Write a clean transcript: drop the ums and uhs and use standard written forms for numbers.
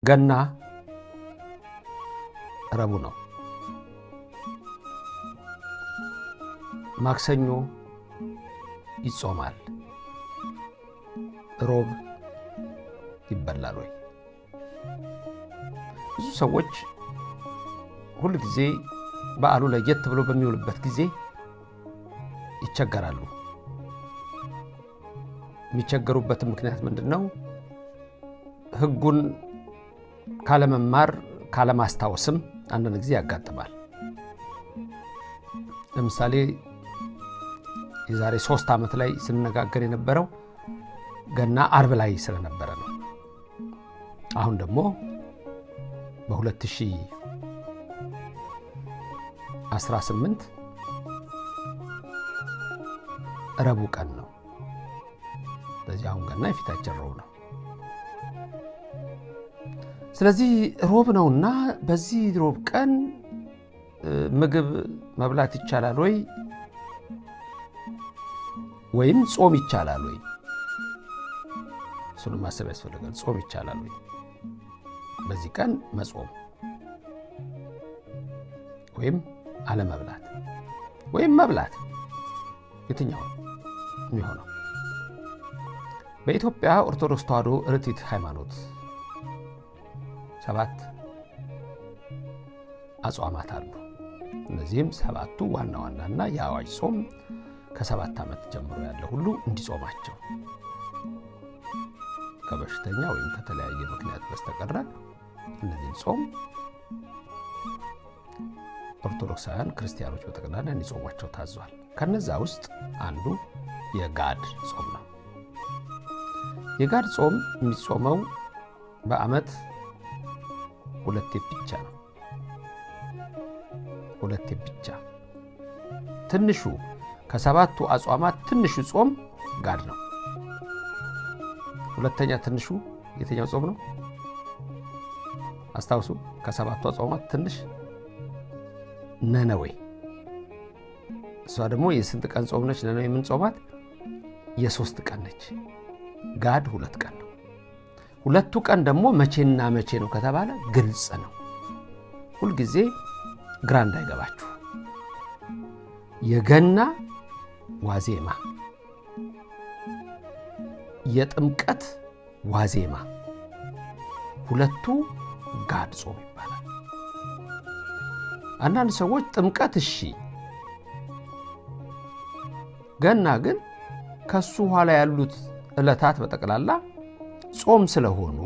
ገና ረቡዕ ነው ማክሰኞ ይጾማል ሮብ ይበላል ወይ ብዙ ሰዎች ሁሉ ጊዜ በዓሉ ለየት ብሎ በሚውልበት ጊዜ ይቸገራሉ የሚቸገሩበት ምክንያት ምንድነው ህጉን ካለመማር ካለማስታወስም አንዳንድ ጊዜ ያጋጥማል ለምሳሌ የዛሬ 3 ዓመት ላይ ስንነጋገር የነበረው ገና አርብ ላይ ስለነበረ ነው አሁን ደግሞ በ2018 ረቡዕ ቀን ነው ስለዚህ አሁን ገና የፊታችን ረቡዕ ነው ስለዚህ ሮብ ነውና በዚህ ሮብ ቀን ምግብ መብላት ይቻላል ወይም ጾም ይቻላል ወይ እሱን ማሰብ ያስፈልጋል ጾም ይቻላል ወይ በዚህ ቀን መጾም ወይም አለመብላት ወይም መብላት የትኛው የሚሆነው በኢትዮጵያ ኦርቶዶክስ ተዋሕዶ ርቲት ሃይማኖት 7 አጽዋማት አሉ እነዚህም 7ቱ ዋና ዋናና የአዋጅ ጾም ከ7 ዓመት ጀምሮ ያለ ሁሉ እንዲጾማቸው ከበሽተኛ ወይም ከተለያየ ምክንያት በስተቀር እነዚህን ጾም ኦርቶዶክሳውያን ክርስቲያኖች በተቀላና እንዲጾሟቸው ታዟል ከነዛ ውስጥ አንዱ የጋድ ጾም ነው የጋድ ጾም የሚጾመው በአመት 2 ብቻ ነው 2 ብቻ ትንሹ ከ7ቱ አጽዋማት ትንሹ ጾም ጋድ ነው ሁለተኛ ትንሹ የትኛው ጾም ነው አስታውሱ ከ7ቱ አጽዋማት ትንሽ ነነዌ እሷ ደግሞ የስንት ቀን ጾም ነች ነነዌ ምን ጾማት የ3 ቀን ነች ጋድ 2 ቀን ነው ሁለቱ ቀን ደግሞ መቼና መቼ ነው ከተባለ ግልጽ ነው ሁሉ ጊዜ ግራ እንዳይገባችሁ የገና ዋዜማ የጥምቀት ዋዜማ ሁለቱ ጋድ ጾም ይባላል አንዳንድ ሰዎች ጥምቀት እሺ ገና ግን ከሱ ኋላ ያሉት ዕለታት በተቀላላ ጾም ስለሆኑ